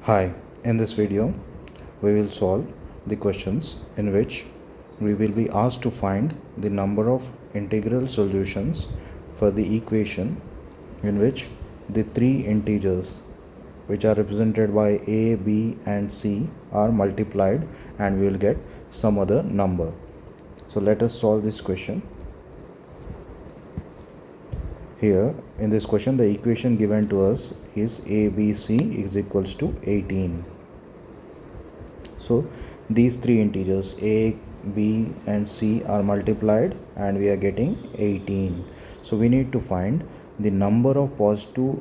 Hi, in this video we will solve the questions in which we will be asked to find the number of integral solutions for the equation in which the three integers which are represented by a, b and c are multiplied and we will get some other number. So let us solve this question. Here in this question the equation given to us is abc is equals to 18. So these three integers a, b and c are multiplied and we are getting 18. So we need to find the number of positive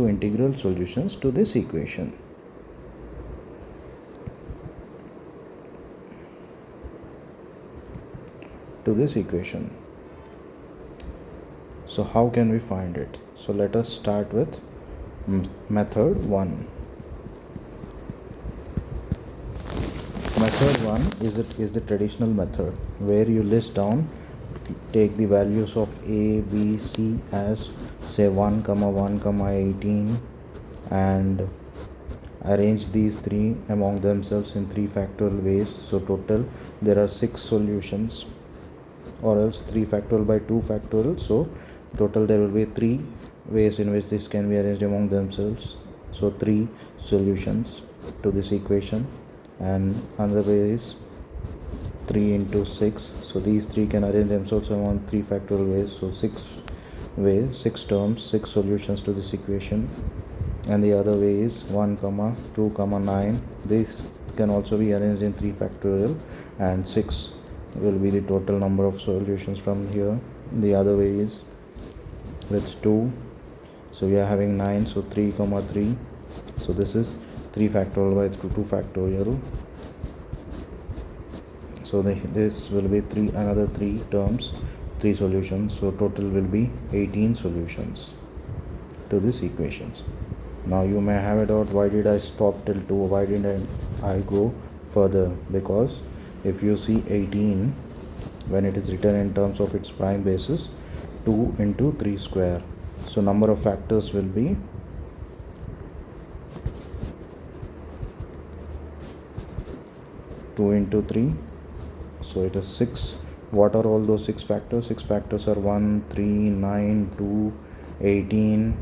integral solutions to this equation. So how can we find it? So let us start with method 1. Method 1 is the traditional method where you list down, take the values of a, b, c as say 1, 1, 18 and arrange these three among themselves in 3 factorial ways. So total there are 6 solutions, or else 3 factorial by 2 factorial. So total there will be 3 ways in which this can be arranged among themselves. So 3 solutions to this equation, and another way is 3 into 6. So these 3 can arrange themselves among 3 factorial ways. So 6 terms, 6 solutions to this equation. And the other way is 1, 2, 9. This can also be arranged in 3 factorial, and 6 will be the total number of solutions from here. The other way is with 2. So we are having 9. So 3, 3. So this is 3 factorial by 2 factorial. So this will be another 3 terms, 3 solutions. So total will be 18 solutions to this equations. Now you may have a doubt, why did I stop till 2? Why didn't I go further? Because if you see 18, when it is written in terms of its prime basis, 2 into 3 square. So number of factors will be 2 into 3. So it is 6. What are all those 6 factors? 6 factors are 1, 3, 9, 2, 18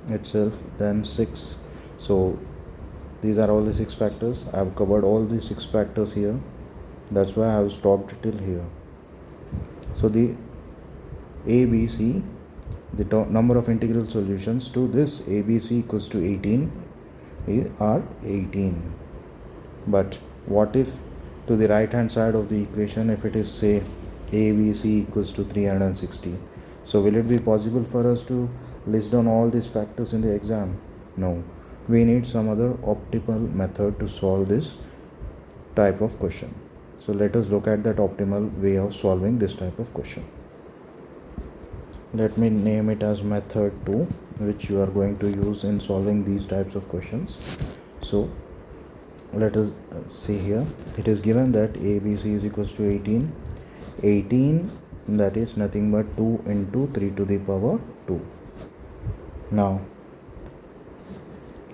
itself, then 6. So these are all the 6 factors. I have covered all the 6 factors here. That's why I have stopped till here. So the ABC, the number of integral solutions to this ABC equals to 18 are 18. But what if to the right hand side of the equation, if it is say ABC equals to 360? So will it be possible for us to list down all these factors in the exam? No. We need some other optimal method to solve this type of question. So let us look at that optimal way of solving this type of question. Let me name it as method 2, which you are going to use in solving these types of questions. So let us see here. It is given that ABC is equals to 18. 18, that is nothing but 2 into 3 to the power 2. Now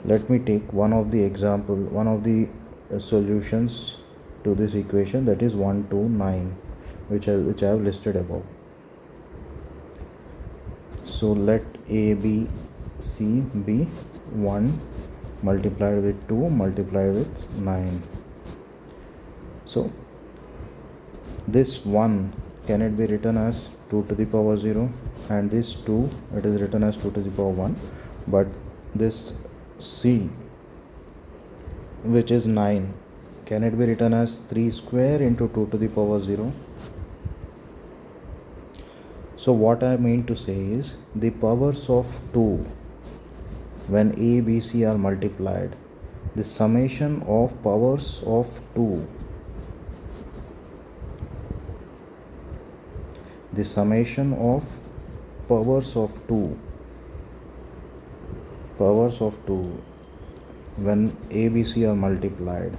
let me take one of the solutions to this equation, that is 1 to 9, which I have listed above. So let A, B, C be 1 multiplied with 2 multiplied with 9. So this 1, can it be written as 2 to the power 0, and this 2, it is written as 2 to the power 1. But this C, which is 9, can it be written as 3 square into 2 to the power 0? So what I mean to say is, the powers of 2, when A, B, C are multiplied, the summation of powers of 2, the summation of powers of 2 when A, B, C are multiplied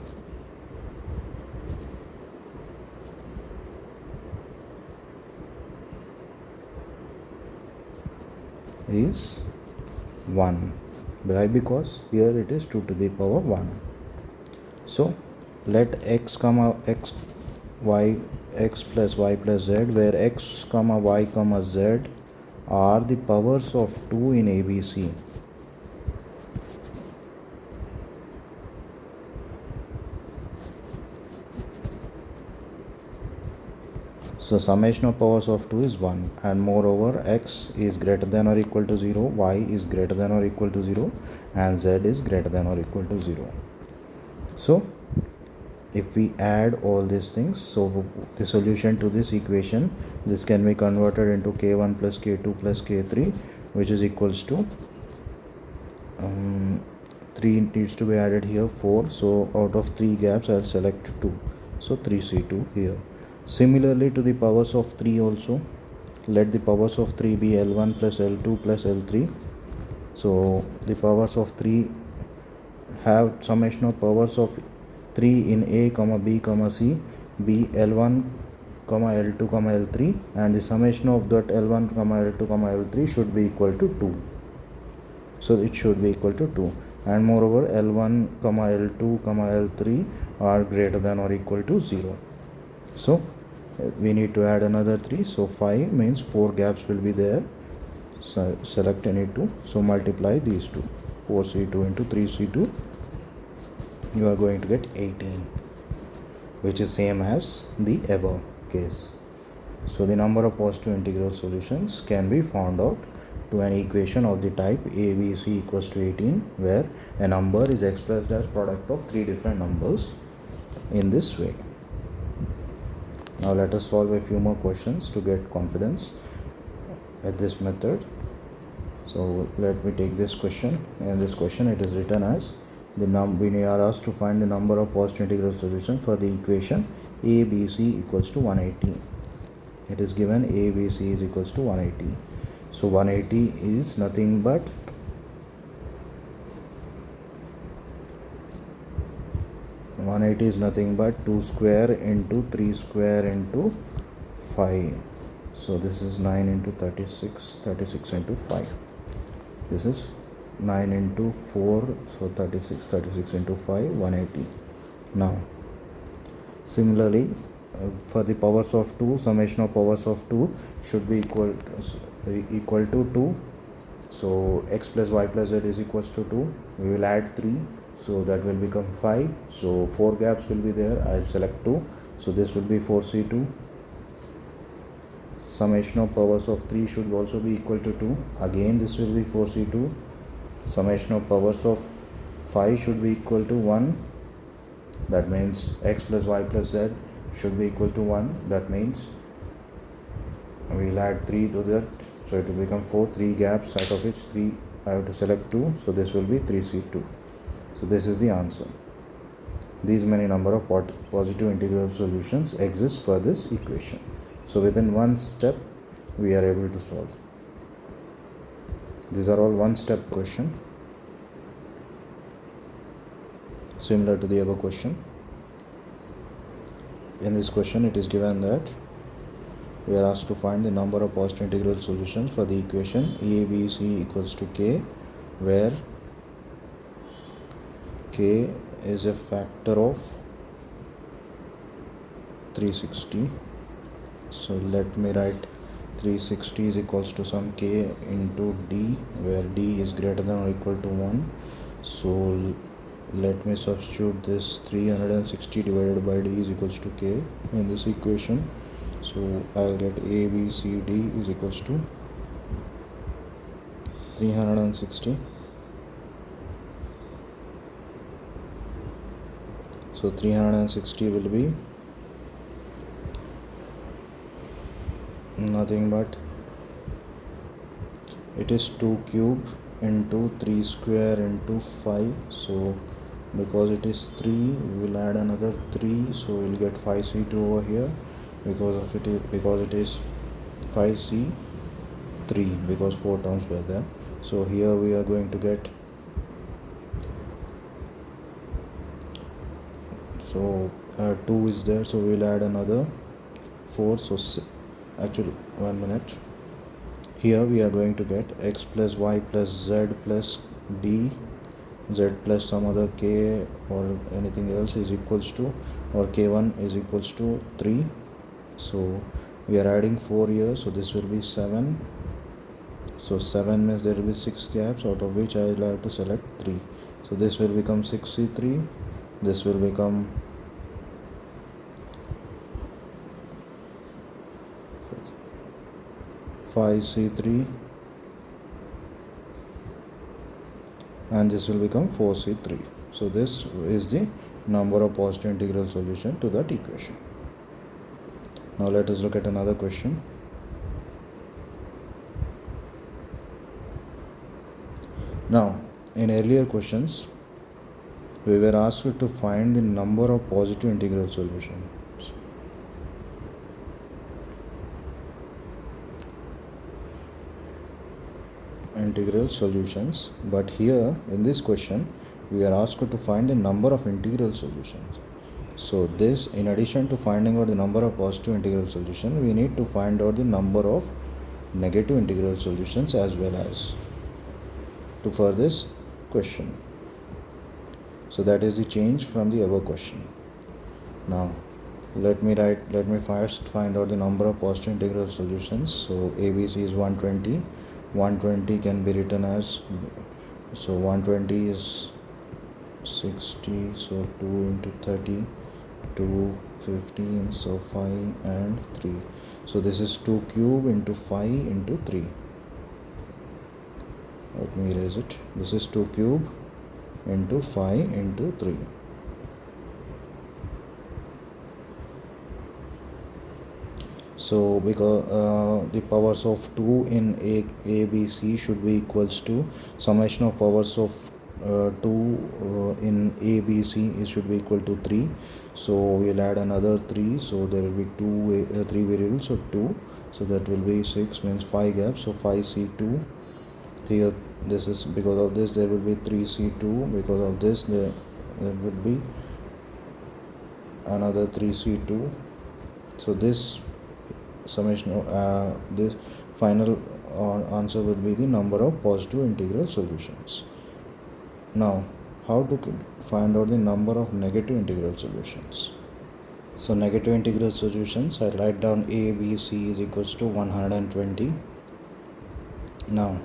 is 1. Why? Because here it is 2 to the power 1. So let x comma x y x plus y plus z, where x comma y comma z are the powers of 2 in ABC. So summation of powers of 2 is 1, and moreover x is greater than or equal to 0, y is greater than or equal to 0, and z is greater than or equal to 0. So if we add all these things, so the solution to this equation, this can be converted into k1 plus k2 plus k3, which is equals to 3 needs to be added here, 4. So out of 3 gaps I'll select 2, so 3c2 here. Similarly to the powers of 3 also, let the powers of 3 be L1 plus L2 plus L3. So the powers of 3 have summation of powers of 3 in A comma B comma C be L1 comma L2 comma L3, and the summation of that L1 comma L2 comma L3 should be equal to 2. So it should be equal to 2, and moreover L1 comma L2 comma L3 are greater than or equal to 0. So we need to add another 3, so 5 means 4 gaps will be there. So select any 2, so multiply these two, 4c2 into 3c2, you are going to get 18, which is same as the above case. So the number of positive integral solutions can be found out to an equation of the type ABC equals to 18, where a number is expressed as product of 3 different numbers in this way. Now let us solve a few more questions to get confidence at this method. So let me take this question. In this question it is written as we are asked to find the number of positive integral solutions for the equation ABC equals to 180. It is given ABC is equals to 180. So 180 is nothing but 2 square into 3 square into 5. So this is 9 into 36, 36 into 5. This is 9 into 4, so 36, 36 into 5, 180. Now similarly for the powers of 2, summation of powers of 2 should be equal to 2. So x plus y plus z is equals to 2. We will add 3, so that will become 5. So 4 gaps will be there. I'll select 2, so this will be 4c2. Summation of powers of 3 should also be equal to 2. Again this will be 4c2. Summation of powers of 5 should be equal to 1. That means x plus y plus z should be equal to 1. That means we'll add 3 to that, so it will become 4. 3 gaps, out of which 3 I have to select 2, so this will be 3c2. So this is the answer. These many number of positive integral solutions exist for this equation. So within one step we are able to solve. These are all one step question, similar to the above question. In this question it is given that we are asked to find the number of positive integral solutions for the equation ABC equals to k, where k is a factor of 360. So let me write 360 is equals to some k into d, where d is greater than or equal to 1. So let me substitute this 360 divided by d is equals to k in this equation. So I'll get ABCD is equals to 360. So 360 will be nothing but it is 2 cube into 3 square into 5. So because it is 3, we will add another 3, so we will get 5c2 over here, because it is 5c3, because 4 terms were there. So here we are going to get, so 2 is there, so we will add another 4. So actually 1 minute, here we are going to get x plus y plus z plus d z plus some other k or anything else is equals to, or k1 is equals to 3. So we are adding 4 here, so this will be 7. So 7 means there will be 6 gaps, out of which I will have to select 3. So this will become 6c3, this will become 5c3, and this will become 4c3. So this is the number of positive integral solution to that equation. Now let us look at another question. Now, in earlier questions, we were asked to find the number of positive integral solutions. But here in this question, we are asked to find the number of integral solutions. So this, in addition to finding out the number of positive integral solutions, we need to find out the number of negative integral solutions as well as for this question. So that is the change from the above question. Now let me first find out the number of positive integral solutions. So ABC is 120. 120 can be written as, so 120 is 60, so 2 into 30, 2, 15, so 5 and 3. So this is 2 cube into 5 into 3. Let me erase it. This is 2 cube into 5 into 3. So because the powers of 2 in A, B, C should be equals to summation of powers of 2 in A, B, C should be equal to 3. So we'll add another 3. So there will be 3 variables, so 2. So that will be 6, means 5 gaps. So 5C2. Here this is, because of this there will be 3C2. Because of this there would be another 3C2. So this summation of this final answer will be the number of positive integral solutions. Now how to find out the number of negative integral solutions? So negative integral solutions, I write down A, B, C is equals to 120. Now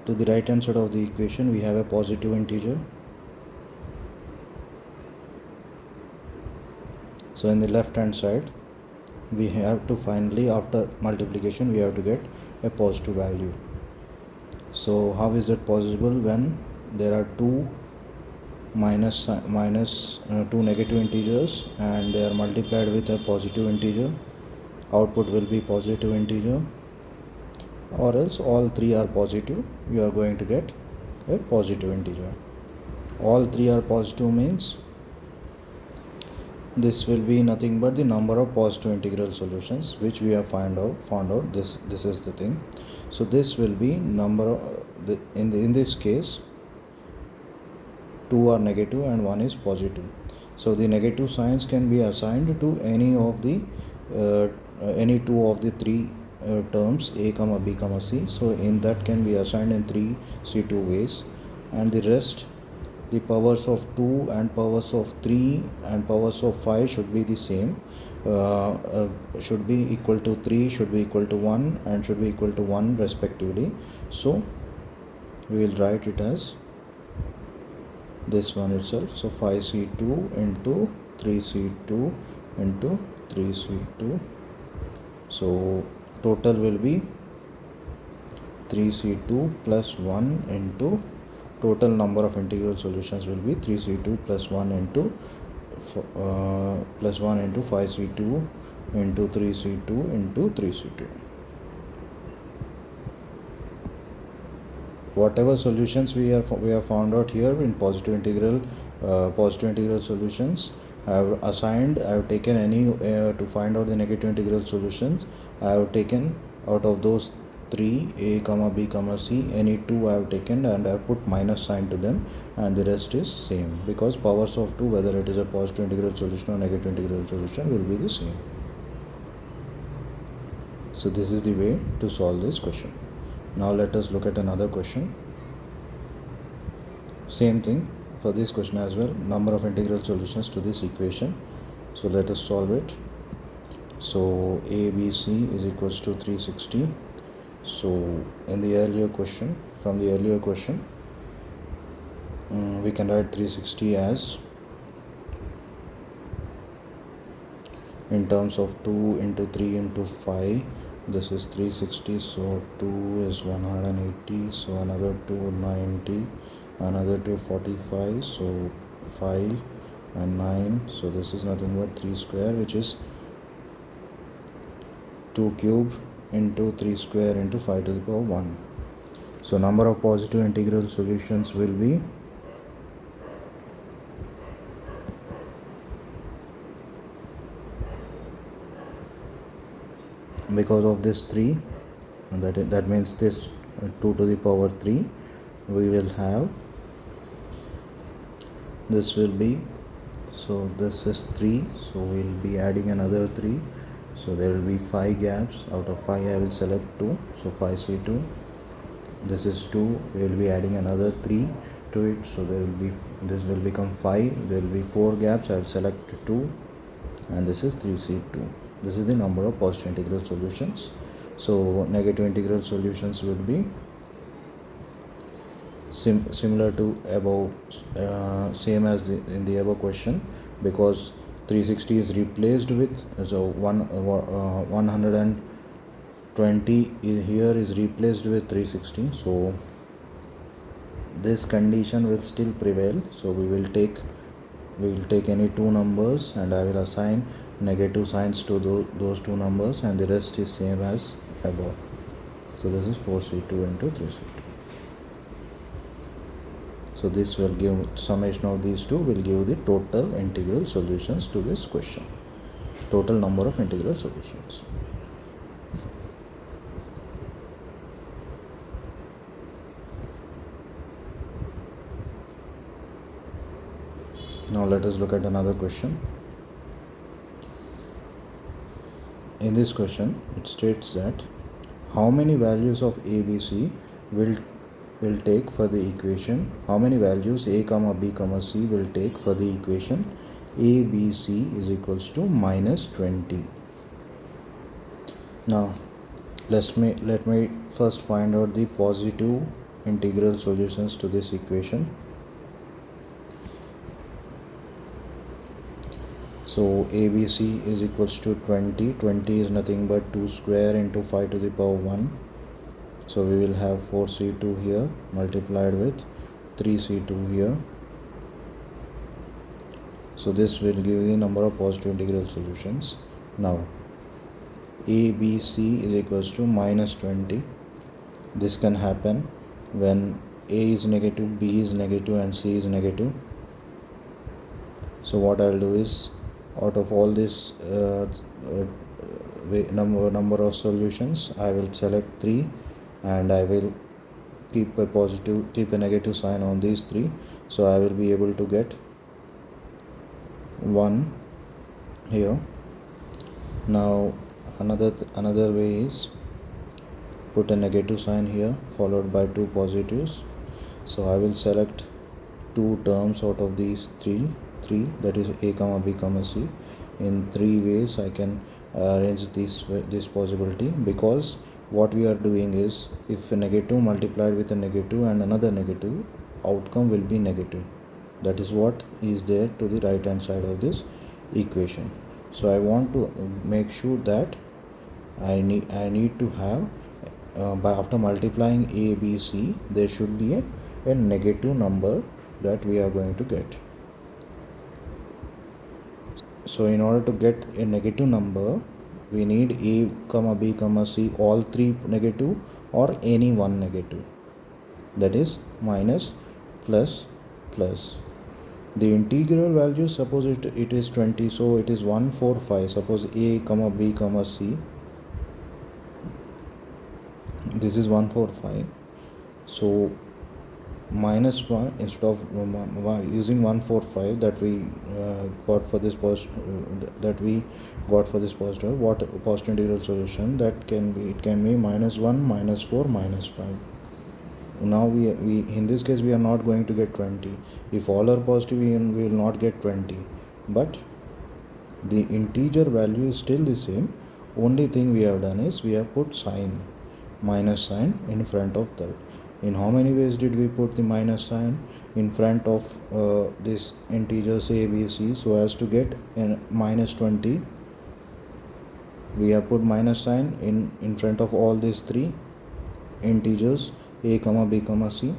to the right hand side of the equation we have a positive integer. So in the left hand side we have to finally, after multiplication, we have to get a positive value. So how is it possible when there are two two negative integers and they are multiplied with a positive integer? Output will be positive integer, or else all three are positive, you are going to get a positive integer. All three are positive means this will be nothing but the number of positive integral solutions which we have found out. This is the thing. So this will be number of in this case 2 are negative and 1 is positive. So the negative signs can be assigned to any of the any two of the three terms A, B, C. So in that can be assigned in 3C2 ways, and the rest, the powers of 2 and powers of 3 and powers of 5 should be the same, should be equal to 3, should be equal to 1 and should be equal to 1 respectively. So we will write it as this one itself. So 5C2 into 3C2 into 3C2. So total will be 3C2 plus 1 into total number of integral solutions will be 3C2 plus 1 into plus 1 into 5C2 into 3C2 into 3C2. Whatever solutions we have found out here in positive integral solutions, I have assigned, I have taken any to find out the negative integral solutions, I have taken out of those 3 A, B, C, any 2 I have taken and I have put minus sign to them, and the rest is same, because powers of 2, whether it is a positive integral solution or negative integral solution, will be the same. So this is the way to solve this question. Now let us look at another question. Same thing for this question as well, number of integral solutions to this equation. So let us solve it. So ABC is equals to 360. So in the earlier question, from the earlier question, we can write 360 as, in terms of 2 into 3 into 5, this is 360. So 2 is 180, so another 290, another 245, so 5 and 9, so this is nothing but 3 square, which is 2 cube into 3 square into 5 to the power 1. So number of positive integral solutions will be, because of this 3, and that means this 2 to the power 3, we will have, this will be, so this is 3, so we'll be adding another 3, so there will be 5 gaps. Out of 5 I will select 2, so 5C2. This is 2, we will be adding another 3 to it, so there will be, this will become 5, there will be 4 gaps, I will select 2, and this is 3C2. This is the number of positive integral solutions. So negative integral solutions would be similar to above, same as in the above question, because 360 is replaced with, so 120 here is replaced with 360, so this condition will still prevail. So we will take any two numbers, and I will assign negative signs to those two numbers, and the rest is same as above. So this is 4C2 into 3C2. So this will give, summation of these two will give the total integral solutions to this question, total number of integral solutions. Now let us look at another question. In this question, it states that how many values of ABC will take for the equation, how many values A comma B comma C will take for the equation ABC is equals to minus 20. Now let me first find out the positive integral solutions to this equation. So ABC is equals to 20. 20 is nothing but 2 square into 5 to the power 1. So we will have 4C2 here multiplied with 3C2 here. So this will give the number of positive integral solutions. Now ABC is equals to minus 20. This can happen when A is negative, B is negative, and C is negative. So what I'll do is, out of all this number of solutions, I will select 3, and I will keep a negative sign on these 3, so I will be able to get 1 here. Now another way is, put a negative sign here followed by 2 positives. So I will select 2 terms out of these 3, that is A comma B comma C. In 3 ways I can arrange this possibility, because what we are doing is, if a negative multiplied with a negative and another negative, outcome will be negative. That is what is there to the right hand side of this equation. So I want to make sure that I need to have, by after multiplying A, B, C, there should be a negative number that we are going to get. So in order to get a negative number, we need A comma B comma C all 3 negative, or any one negative, that is minus, plus, plus. The integral value, suppose it is 20, so it is 145. Suppose A comma B comma C, this is 145. So minus 1 instead of using 145 that we got for this that we got for this positive, what positive integral solution that can be, it can be minus 1 minus 4 minus 5. Now we in this case we are not going to get 20. If all are positive, we will not get 20, but the integer value is still the same. Only thing we have done is we have put sign, minus sign in front of that. In how many ways did we put the minus sign in front of this integers a, b, c, so as to get a minus 20? We have put minus sign in front of all these three integers a comma b comma c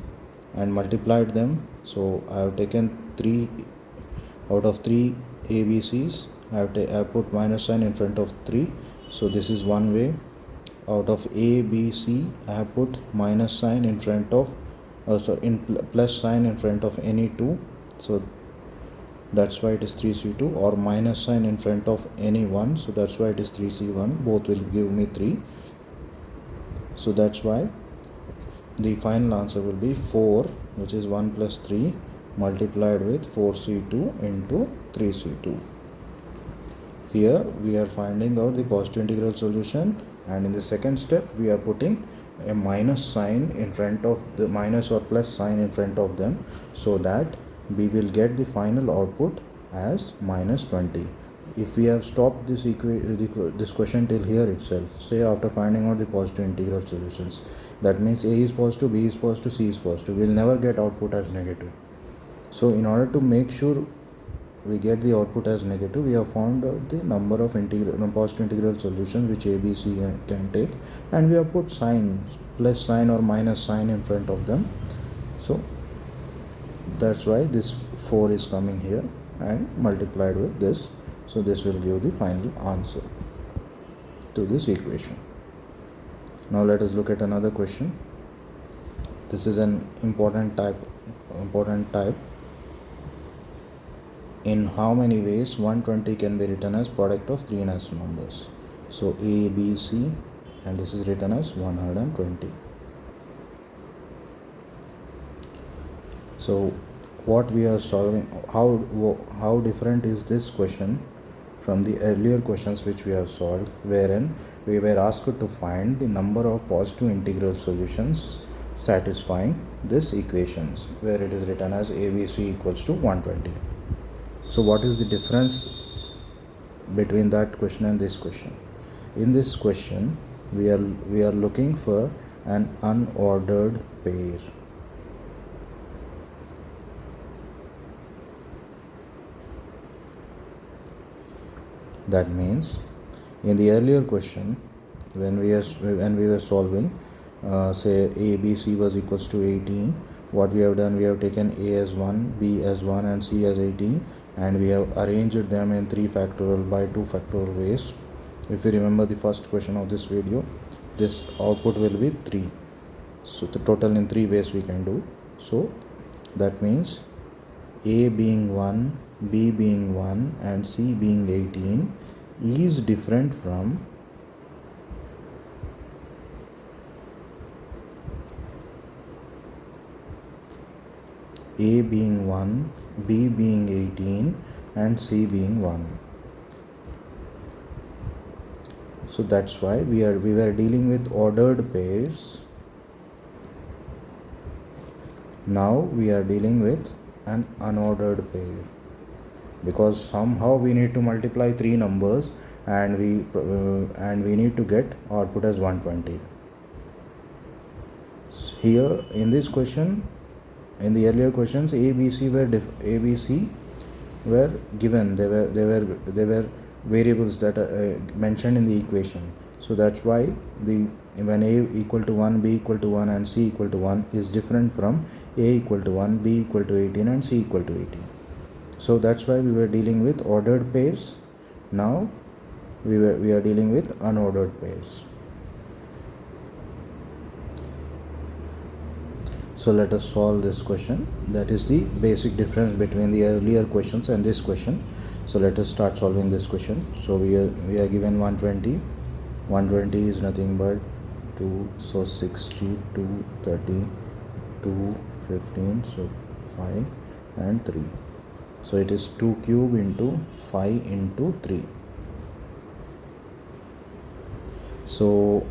and multiplied them. So I have taken 3 out of 3 abcs. I have put minus sign in front of 3, so this is one way. Out of a, b, c, I have put minus sign in front of plus sign in front of any two, so that's why it is 3c2, or minus sign in front of any one, so that's why it is 3c1. Both will give me 3, so that's why the final answer will be 4, which is 1 plus 3 multiplied with 4c2 into 3c2. Here we are finding out the positive integral solution, and in the second step we are putting a minus sign in front of the minus or plus sign in front of them, so that we will get the final output as minus 20. If we have stopped this question till here itself, say after finding out the positive integral solutions, that means a is positive, b is positive, c is positive, we will never get output as negative. So in order to make sure we get the output as negative, we have found out the number of positive integral solutions which a, b, c can take, and we have put signs, plus sign or minus sign in front of them. So that's why this 4 is coming here and multiplied with this, so this will give the final answer to this equation. Now let us look at another question. This is an important type. In how many ways 120 can be written as product of three natural numbers? So a, b, c, and this is written as 120. So what we are solving, how different is this question from the earlier questions which we have solved, wherein we were asked to find the number of positive integral solutions satisfying this equations, where it is written as abc equals to 120. So what is the difference between that question and this question? In this question we are looking for an unordered pair. That means in the earlier question, when we were solving, say a, b, c was equals to 18, what we have done, we have taken a as 1, b as 1 and c as 18, and we have arranged them in 3 factorial by 2 factorial ways. If you remember the first question of this video, this output will be 3, so the total in 3 ways we can do. So that means a being 1, b being 1 and c being 18 is different from a being 1, b being 18 and c being 1. So that's why we were dealing with ordered pairs. Now we are dealing with an unordered pair, because somehow we need to multiply 3 numbers and we need to get output as 120. Here in this question, in the earlier questions, a, b, c were given. They were variables that are mentioned in the equation. So that's why when a equal to 1, b equal to 1 and c equal to 1 is different from a equal to 1, b equal to 18 and c equal to 18. So that's why we were dealing with ordered pairs. Now we are dealing with unordered pairs. So let us solve this question. That is the basic difference between the earlier questions and this question. So let us start solving this question. So we are given 120. 120 is nothing but 2, so 60, 2, 30, 2, 15, so 5 and 3. So it is 2 cube into 5 into 3. So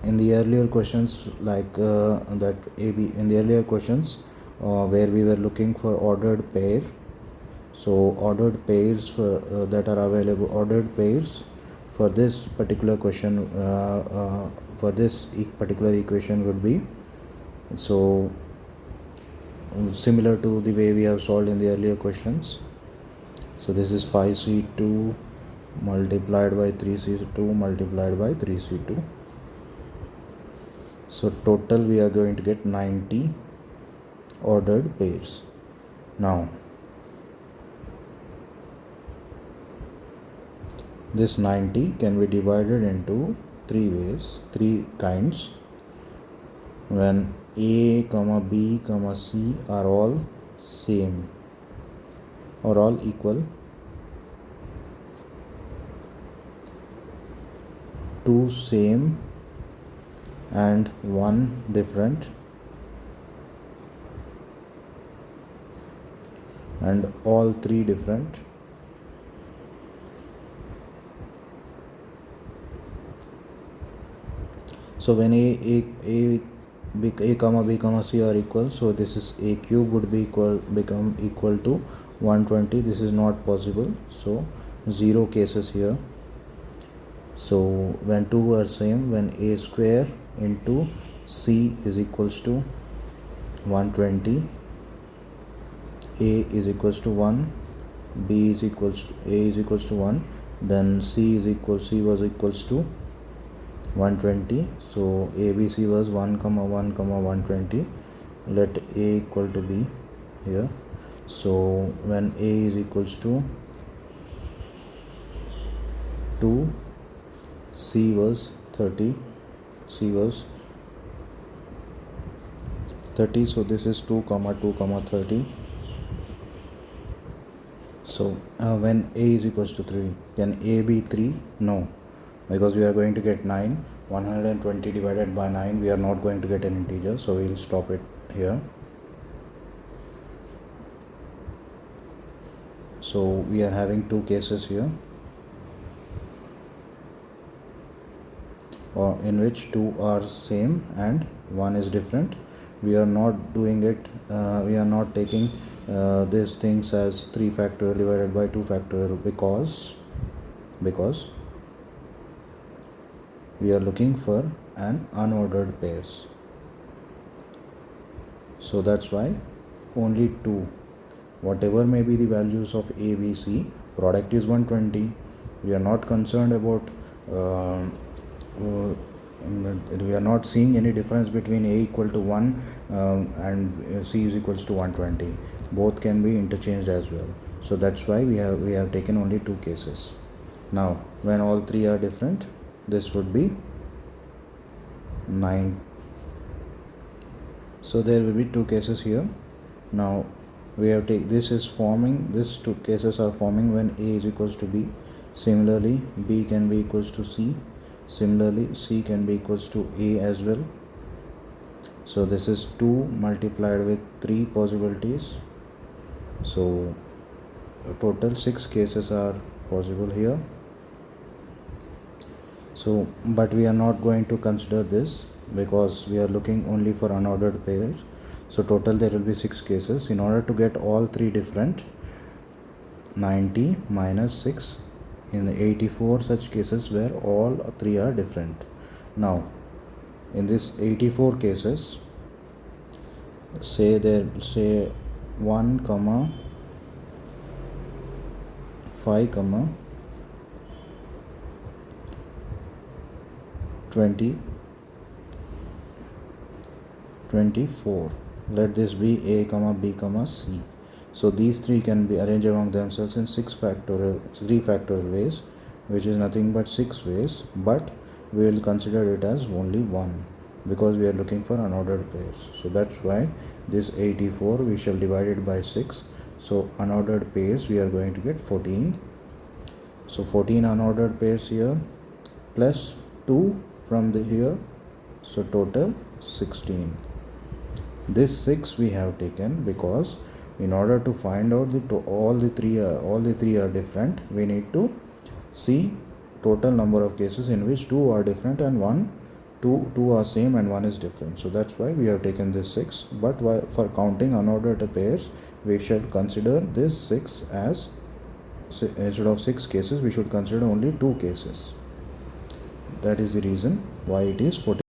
in the earlier questions, like that AB, in the earlier questions where we were looking for ordered pair, so ordered pairs that are available, ordered pairs for this particular question, for this particular equation would be so similar to the way we have solved in the earlier questions. So this is 5C2 multiplied by 3C2 multiplied by 3C2. So total we are going to get 90 ordered pairs. Now this 90 can be divided into three ways, three kinds. When A, B, C are all same or all equal, 2 same and 1 different, and all 3 different, so when A, B, C are equal, so this is A cube would be become equal to 120. This is not possible, so 0 cases here. So when 2 are same, when A square into C is equals to 120, A is equals to 1, B is equals to A is equals to 1, then C was equals to 120. So ABC was 1, 1, 120. Let A equal to B here. So when A is equals to 2, C was 30. So this is 2, 2, 30. So when A is equals to 3, can A be 3? No, because we are going to get 9. 120 divided by 9, we are not going to get an integer, so we will stop it here. So we are having two cases here, in which 2 are same and 1 is different. We are not doing it, we are not taking these things as 3 factorial divided by 2 factorial because we are looking for an unordered pairs. So that's why only 2, whatever may be the values of A, B, C, product is 120. We are not concerned about we are not seeing any difference between A equal to 1 and C is equals to 120. Both can be interchanged as well. So that's why we have taken only 2 cases. Now when all 3 are different, this would be 9. So there will be 2 cases here. Now we have this is forming, these 2 cases are forming when A is equals to B. Similarly, B can be equals to C. Similarly, C can be equals to A as well. So this is 2 multiplied with 3 possibilities. So total 6 cases are possible here. So but we are not going to consider this because we are looking only for unordered pairs. So total there will be 6 cases. In order to get all 3 different, 90 minus 6, in 84 such cases where all 3 are different. Now in this 84 cases, say 1, 5, 20, 24. Let this be A, B, C. So these 3 can be arranged among themselves in 3 factorial ways, which is nothing but 6 ways, but we will consider it as only 1 because we are looking for unordered pairs. So that's why this 84 we shall divide it by 6. So unordered pairs we are going to get 14. So 14 unordered pairs here plus 2 from here, so total 16. This 6 we have taken because in order to find out all the three are different, we need to see total number of cases in which two are different and two are same and one is different. So that's why we have taken this 6. But for counting unordered pairs, we should consider this 6 as, instead of 6 cases, we should consider only 2 cases. That is the reason why it is 14.